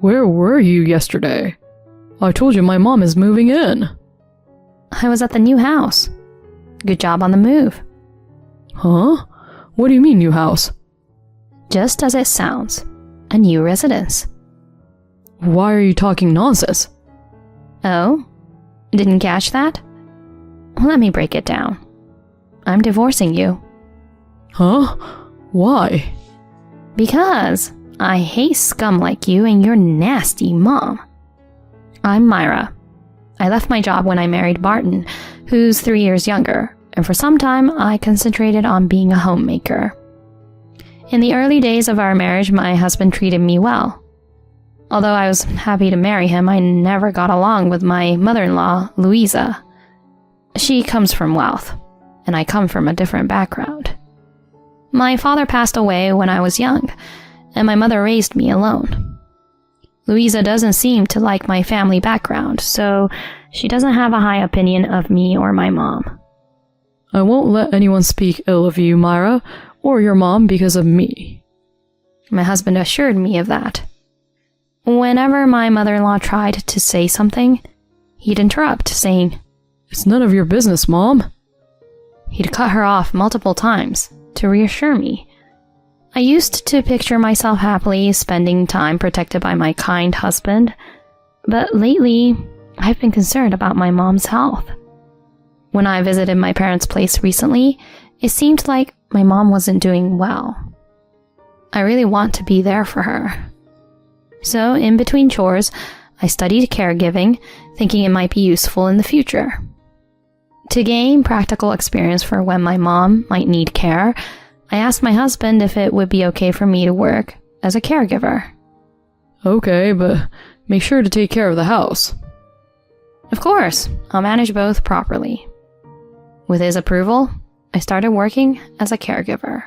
Where were you yesterday? I told you my mom is moving in. I was at the new house. Good job on the move. Huh? What do you mean, new house? Just as it sounds. A new residence. Why are you talking nonsense? Oh? Didn't catch that? Let me break it down. I'm divorcing you. Huh? Why? Because I hate scum like you and your nasty mom. I'm Myra. I left my job when I married Barton, who's 3 years younger, and for some time I concentrated on being a homemaker. In the early days of our marriage, my husband treated me well. Although I was happy to marry him, I never got along with my mother-in-law, Louisa. She comes from wealth, and I come from a different background. My father passed away when I was young, and my mother raised me alone. Louisa doesn't seem to like my family background, so she doesn't have a high opinion of me or my mom. I won't let anyone speak ill of you, Myra, or your mom because of me. My husband assured me of that. Whenever my mother-in-law tried to say something, he'd interrupt, saying, It's none of your business, Mom. He'd cut her off multiple times to reassure me. I used to picture myself happily spending time protected by my kind husband, but lately, I've been concerned about my mom's health. When I visited my parents' place recently, it seemed like my mom wasn't doing well. I really want to be there for her. So, in between chores, I studied caregiving, thinking it might be useful in the future. To gain practical experience for when my mom might need care, I asked my husband if it would be okay for me to work as a caregiver. Okay, but make sure to take care of the house. Of course, I'll manage both properly. With his approval, I started working as a caregiver.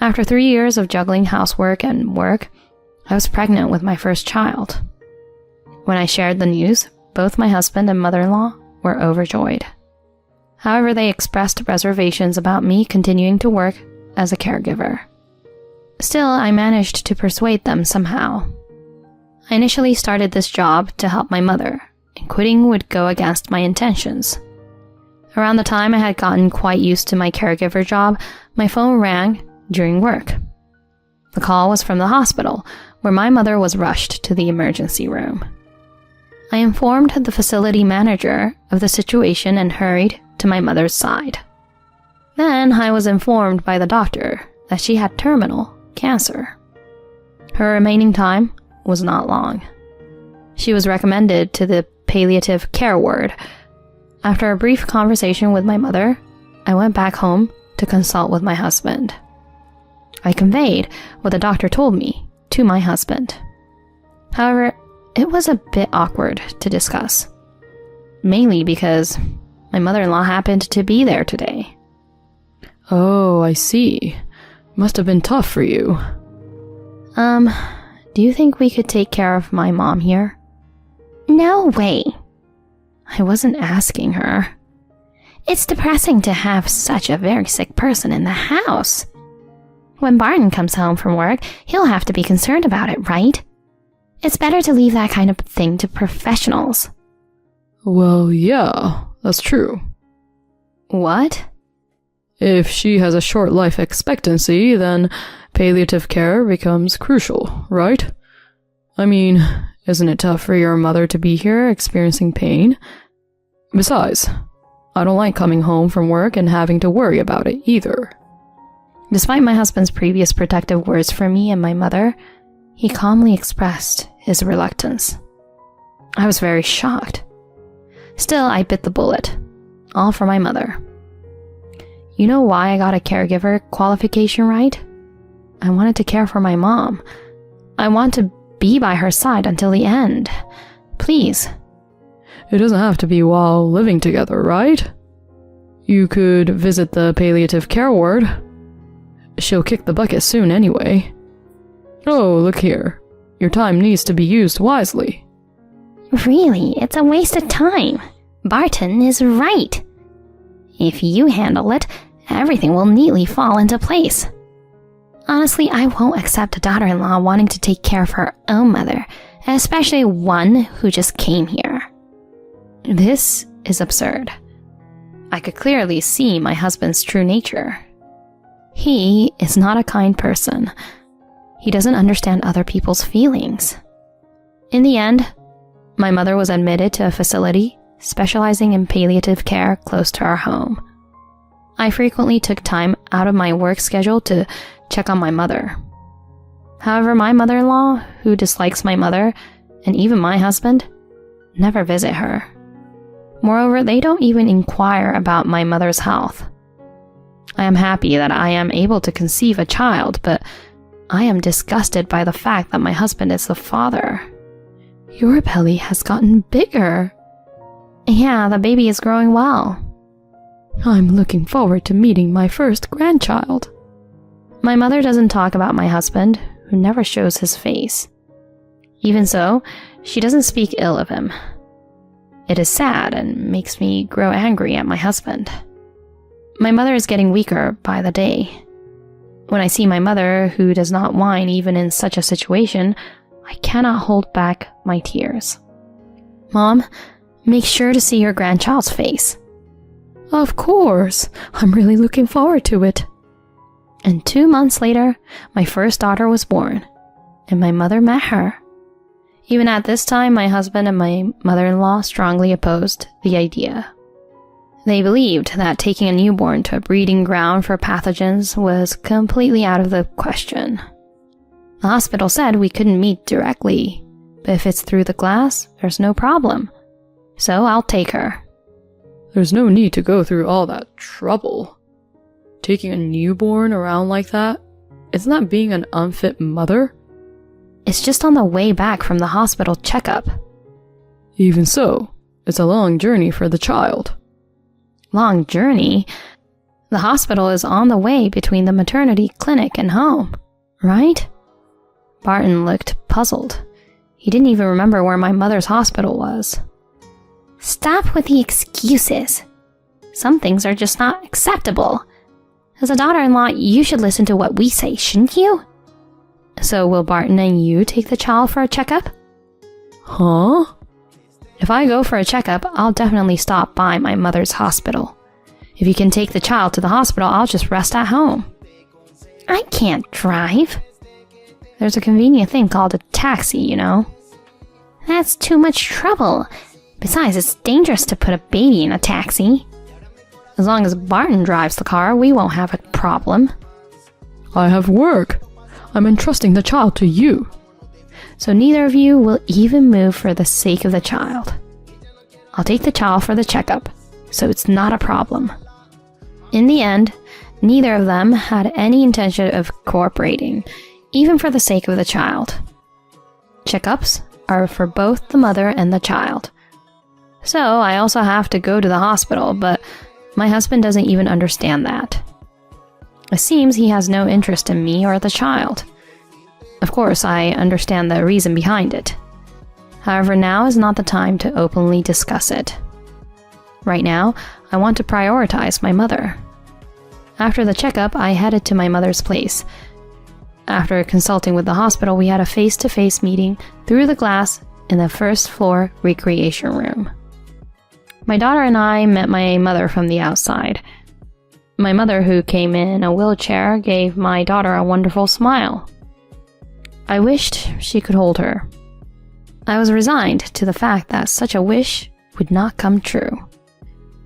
After 3 years of juggling housework and work, I was pregnant with my first child. When I shared the news, both my husband and mother-in-law were overjoyed. However, they expressed reservations about me continuing to work as a caregiver. Still, I managed to persuade them somehow. I initially started this job to help my mother, and quitting would go against my intentions. Around the time I had gotten quite used to my caregiver job, my phone rang during work. The call was from the hospital, where my mother was rushed to the emergency room. I informed the facility manager of the situation and hurried to my mother's side. Then I was informed by the doctor that she had terminal cancer. Her remaining time was not long. She was recommended to the palliative care ward. After a brief conversation with my mother, I went back home to consult with my husband. I conveyed what the doctor told me to my husband. However, it was a bit awkward to discuss, mainly because my mother-in-law happened to be there today. Oh, I see. Must have been tough for you. Do you think we could take care of my mom here? No way. I wasn't asking her. It's depressing to have such a very sick person in the house. When Barton comes home from work, he'll have to be concerned about it, right? It's better to leave that kind of thing to professionals. Well, yeah, that's true. What? If she has a short life expectancy, then palliative care becomes crucial, right? I mean, isn't it tough for your mother to be here experiencing pain? Besides, I don't like coming home from work and having to worry about it either. Despite my husband's previous protective words for me and my mother, he calmly expressed his reluctance. I was very shocked. Still, I bit the bullet, all for my mother. You know why I got a caregiver qualification, right? I wanted to care for my mom. I want to be by her side until the end. Please. It doesn't have to be while living together, right? You could visit the palliative care ward. She'll kick the bucket soon anyway. Oh, look here. Your time needs to be used wisely. Really, it's a waste of time. Barton is right. If you handle it, everything will neatly fall into place. Honestly, I won't accept a daughter-in-law wanting to take care of her own mother, especially one who just came here. This is absurd. I could clearly see my husband's true nature. He is not a kind person. He doesn't understand other people's feelings. In the end, my mother was admitted to a facility specializing in palliative care close to our home. I frequently took time out of my work schedule to check on my mother. However, my mother-in-law, who dislikes my mother, and even my husband, never visit her. Moreover, they don't even inquire about my mother's health. I am happy that I am able to conceive a child, but I am disgusted by the fact that my husband is the father. Your belly has gotten bigger. Yeah, the baby is growing well. I'm looking forward to meeting my first grandchild. My mother doesn't talk about my husband, who never shows his face. Even so, she doesn't speak ill of him. It is sad and makes me grow angry at my husband. My mother is getting weaker by the day. When I see my mother, who does not whine even in such a situation, I cannot hold back my tears. Mom, make sure to see your grandchild's face. Of course. I'm really looking forward to it. And 2 months later, my first daughter was born, and my mother met her. Even at this time, my husband and my mother-in-law strongly opposed the idea. They believed that taking a newborn to a breeding ground for pathogens was completely out of the question. The hospital said we couldn't meet directly, but if it's through the glass, there's no problem. So I'll take her. There's no need to go through all that trouble. Taking a newborn around like that, isn't that being an unfit mother? It's just on the way back from the hospital checkup. Even so, it's a long journey for the child. Long journey? The hospital is on the way between the maternity clinic and home, right? Barton looked puzzled. He didn't even remember where my mother's hospital was. Stop with the excuses. Some things are just not acceptable. As a daughter-in-law, you should listen to what we say, shouldn't you? So will Barton and you take the child for a checkup? Huh? If I go for a checkup, I'll definitely stop by my mother's hospital. If you can take the child to the hospital, I'll just rest at home. I can't drive. There's a convenient thing called a taxi, you know. That's too much trouble. Besides, it's dangerous to put a baby in a taxi. As long as Barton drives the car, we won't have a problem. I have work. I'm entrusting the child to you. So neither of you will even move for the sake of the child. I'll take the child for the checkup, so it's not a problem. In the end, neither of them had any intention of cooperating, even for the sake of the child. Checkups are for both the mother and the child. So I also have to go to the hospital, but my husband doesn't even understand that. It seems he has no interest in me or the child. Of course, I understand the reason behind it. However, now is not the time to openly discuss it. Right now, I want to prioritize my mother. After the checkup, I headed to my mother's place. After consulting with the hospital, we had a face-to-face meeting through the glass in the first floor recreation room. My daughter and I met my mother from the outside. My mother, who came in a wheelchair, gave my daughter a wonderful smile. I wished she could hold her. I was resigned to the fact that such a wish would not come true.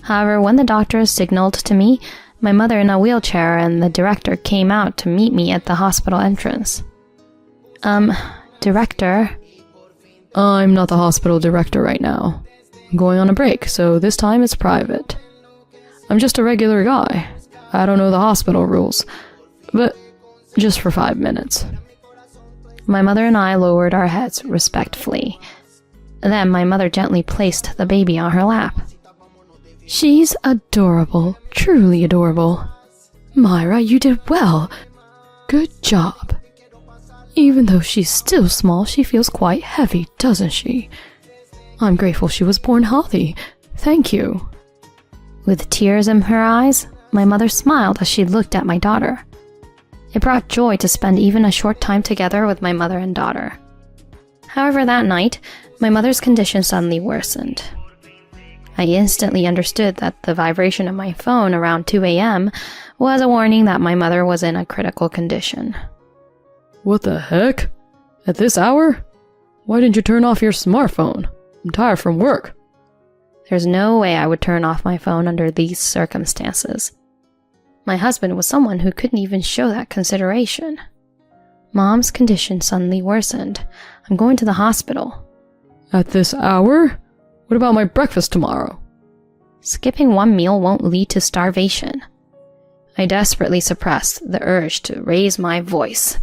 However, when the doctor signaled to me, my mother in a wheelchair and the director came out to meet me at the hospital entrance. Director? I'm not the hospital director right now. I'm going on a break, so this time it's private. I'm just a regular guy. I don't know the hospital rules, but just for 5 minutes. My mother and I lowered our heads respectfully. Then my mother gently placed the baby on her lap. She's adorable, truly adorable. Myra, you did well. Good job. Even though she's still small, she feels quite heavy, doesn't she? I'm grateful she was born healthy. Thank you. With tears in her eyes, my mother smiled as she looked at my daughter. It brought joy to spend even a short time together with my mother and daughter. However, that night, my mother's condition suddenly worsened. I instantly understood that the vibration of my phone around 2 a.m. was a warning that my mother was in a critical condition. What the heck? At this hour? Why didn't you turn off your smartphone? I'm tired from work. There's no way I would turn off my phone under these circumstances. My husband was someone who couldn't even show that consideration. Mom's condition suddenly worsened. I'm going to the hospital. At this hour? What about my breakfast tomorrow? Skipping one meal won't lead to starvation. I desperately suppressed the urge to raise my voice.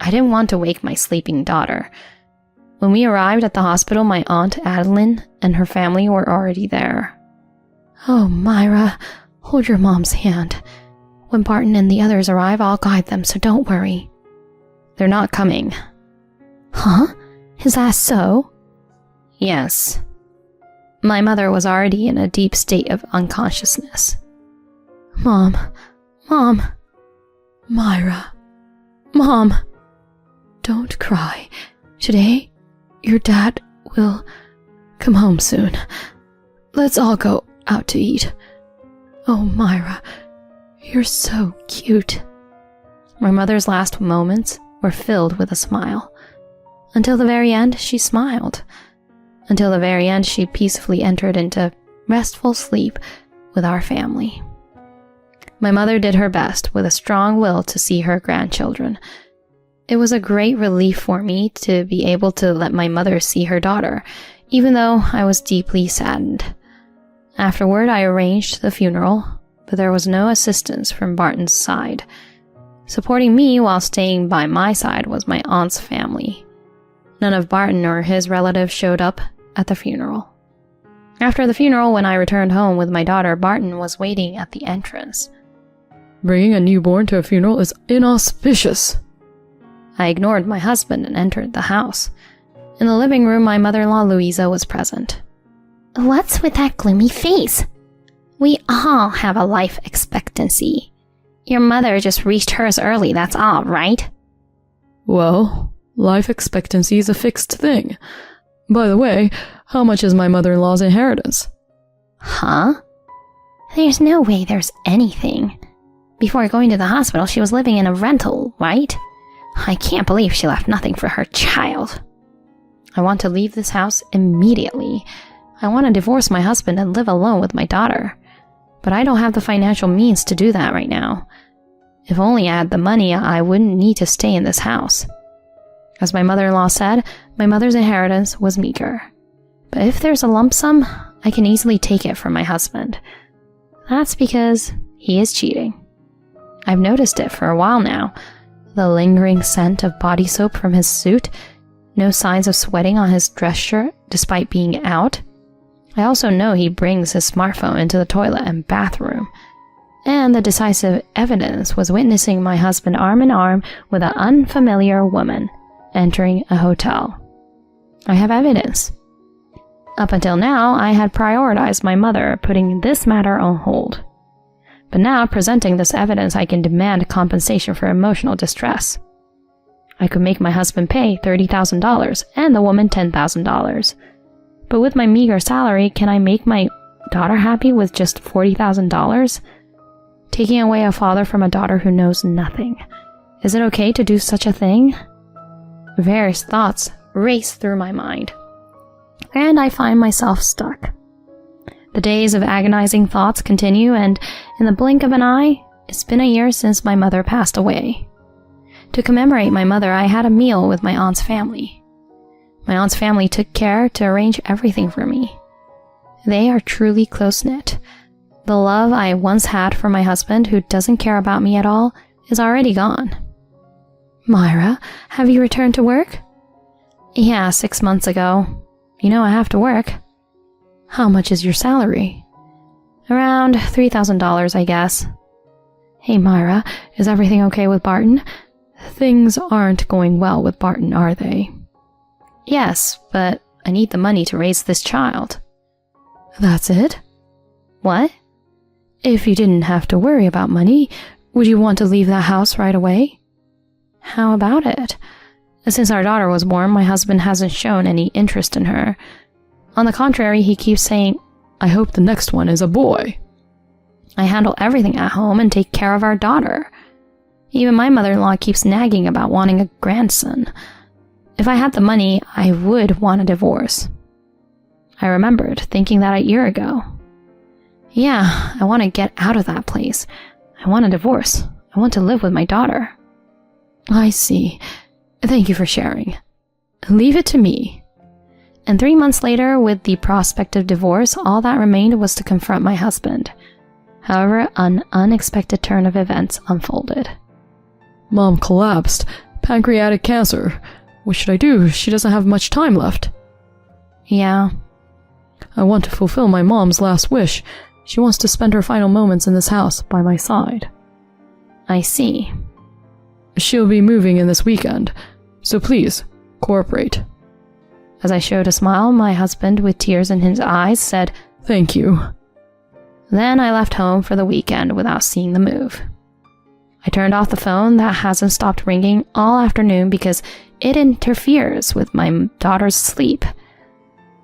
I didn't want to wake my sleeping daughter. When we arrived at the hospital, my aunt Adeline and her family were already there. Oh, Myra, hold your mom's hand. When Barton and the others arrive, I'll guide them, so don't worry. They're not coming. Huh? Is that so? Yes. My mother was already in a deep state of unconsciousness. Mom. Myra. Mom. Don't cry. Today, your dad will come home soon. Let's all go out to eat. Oh, Myra, you're so cute. My mother's last moments were filled with a smile. Until the very end, she smiled. Until the very end, she peacefully entered into restful sleep with our family. My mother did her best with a strong will to see her grandchildren. It was a great relief for me to be able to let my mother see her daughter, even though I was deeply saddened. Afterward, I arranged the funeral, but there was no assistance from Barton's side. Supporting me while staying by my side was my aunt's family. None of Barton or his relatives showed up at the funeral. After the funeral, when I returned home with my daughter, Barton was waiting at the entrance. Bringing a newborn to a funeral is inauspicious. I ignored my husband and entered the house. In the living room, my mother-in-law Louisa was present. What's with that gloomy face? We all have a life expectancy. Your mother just reached hers early, that's all, right? Well, life expectancy is a fixed thing. By the way, how much is my mother-in-law's inheritance? Huh? There's no way there's anything. Before going to the hospital, she was living in a rental, right? I can't believe she left nothing for her child. I want to leave this house immediately. I want to divorce my husband and live alone with my daughter. But I don't have the financial means to do that right now. If only I had the money, I wouldn't need to stay in this house. As my mother-in-law said, my mother's inheritance was meager. But if there's a lump sum, I can easily take it from my husband. That's because he is cheating. I've noticed it for a while now. The lingering scent of body soap from his suit, no signs of sweating on his dress shirt despite being out. I also know he brings his smartphone into the toilet and bathroom. And the decisive evidence was witnessing my husband arm in arm with an unfamiliar woman entering a hotel. I have evidence. Up until now, I had prioritized my mother, putting this matter on hold. But now, presenting this evidence, I can demand compensation for emotional distress. I could make my husband pay $30,000 and the woman $10,000. But with my meager salary, can I make my daughter happy with just $40,000? Taking away a father from a daughter who knows nothing. Is it okay to do such a thing? Various thoughts race through my mind, and I find myself stuck. The days of agonizing thoughts continue, and in the blink of an eye, it's been a year since my mother passed away. To commemorate my mother, I had a meal with my aunt's family. My aunt's family took care to arrange everything for me. They are truly close-knit. The love I once had for my husband, who doesn't care about me at all, is already gone. Myra, have you returned to work? Yeah, 6 months ago. You know I have to work. How much is your salary? Around $3,000, I guess. Hey Myra, is everything okay with Barton? Things aren't going well with Barton, are they? Yes, but I need the money to raise this child. That's it? What? If you didn't have to worry about money, would you want to leave that house right away? How about it? Since our daughter was born, my husband hasn't shown any interest in her. On the contrary, he keeps saying, I hope the next one is a boy. I handle everything at home and take care of our daughter. Even my mother-in-law keeps nagging about wanting a grandson. If I had the money, I would want a divorce. I remembered thinking that a year ago. Yeah, I want to get out of that place. I want a divorce. I want to live with my daughter. I see. Thank you for sharing. Leave it to me. And 3 months later, with the prospect of divorce, all that remained was to confront my husband. However, an unexpected turn of events unfolded. Mom collapsed. Pancreatic cancer. What should I do? She doesn't have much time left. Yeah. I want to fulfill my mom's last wish. She wants to spend her final moments in this house by my side. I see. She'll be moving in this weekend, so please, cooperate. As I showed a smile, my husband, with tears in his eyes, said, Thank you. Then I left home for the weekend without seeing the move. I turned off the phone that hasn't stopped ringing all afternoon because it interferes with my daughter's sleep.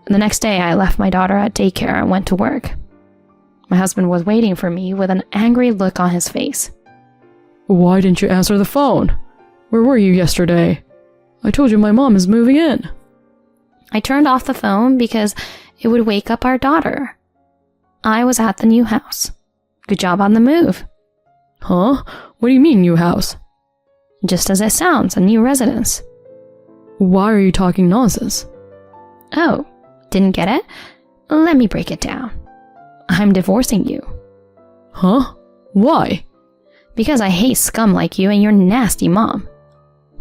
The next day, I left my daughter at daycare and went to work. My husband was waiting for me with an angry look on his face. Why didn't you answer the phone? Where were you yesterday? I told you my mom is moving in. I turned off the phone because it would wake up our daughter. I was at the new house. Good job on the move. Huh? What do you mean, new house? Just as it sounds, a new residence. Why are you talking nonsense? Oh, didn't get it? Let me break it down. I'm divorcing you. Huh? Why? Because I hate scum like you and your nasty mom.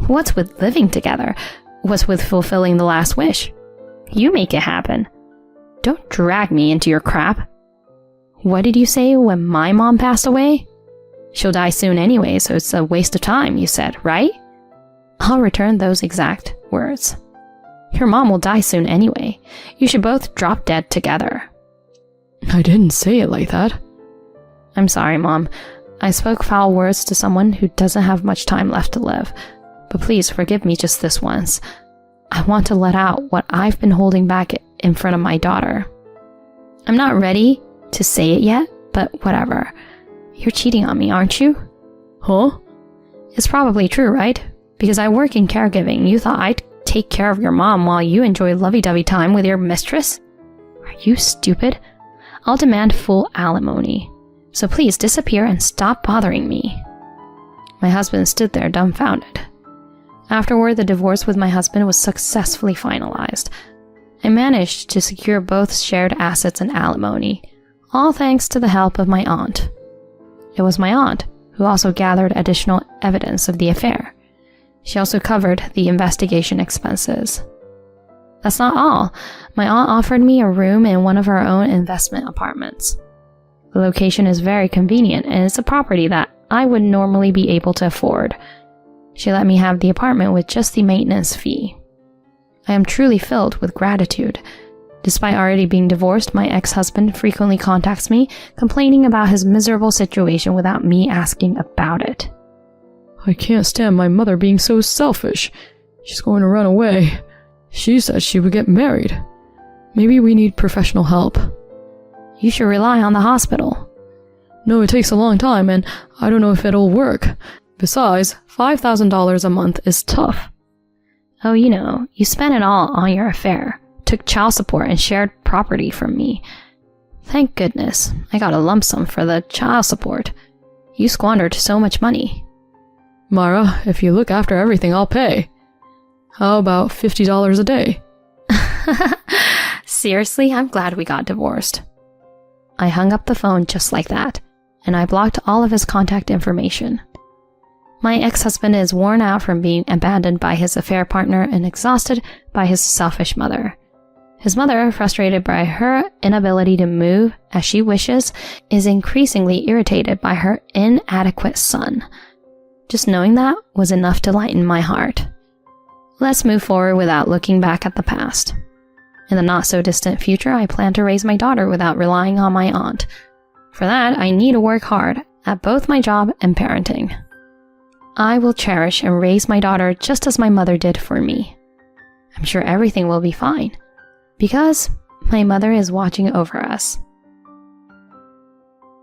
What's with living together? What's with fulfilling the last wish? You make it happen. Don't drag me into your crap. What did you say when my mom passed away? She'll die soon anyway, so it's a waste of time, you said, right? I'll return those exact words. Your mom will die soon anyway. You should both drop dead together. I didn't say it like that. I'm sorry, Mom. I spoke foul words to someone who doesn't have much time left to live. But please forgive me just this once. I want to let out what I've been holding back in front of my daughter. I'm not ready to say it yet, but whatever. You're cheating on me, aren't you? Huh? It's probably true, right? Because I work in caregiving. You thought I'd take care of your mom while you enjoy lovey-dovey time with your mistress? Are you stupid? I'll demand full alimony. So please disappear and stop bothering me. My husband stood there dumbfounded. Afterward, the divorce with my husband was successfully finalized. I managed to secure both shared assets and alimony, all thanks to the help of my aunt. It was my aunt who also gathered additional evidence of the affair. She also covered the investigation expenses. That's not all. My aunt offered me a room in one of her own investment apartments. The location is very convenient and it's a property that I would normally be able to afford. She let me have the apartment with just the maintenance fee. I am truly filled with gratitude. Despite already being divorced, my ex-husband frequently contacts me, complaining about his miserable situation without me asking about it. I can't stand my mother being so selfish. She's going to run away. She said she would get married. Maybe we need professional help. You should rely on the hospital. No, it takes a long time, and I don't know if it'll work. Besides, $5,000 a month is tough. Oh, you spent it all on your affair. Took child support and shared property from me. Thank goodness, I got a lump sum for the child support. You squandered so much money. Mara, if you look after everything, I'll pay. How about $50 a day? Seriously, I'm glad we got divorced. I hung up the phone just like that, and I blocked all of his contact information. My ex-husband is worn out from being abandoned by his affair partner and exhausted by his selfish mother. His mother, frustrated by her inability to move as she wishes, is increasingly irritated by her inadequate son. Just knowing that was enough to lighten my heart. Let's move forward without looking back at the past. In the not-so-distant future, I plan to raise my daughter without relying on my aunt. For that, I need to work hard at both my job and parenting. I will cherish and raise my daughter just as my mother did for me. I'm sure everything will be fine, because my mother is watching over us.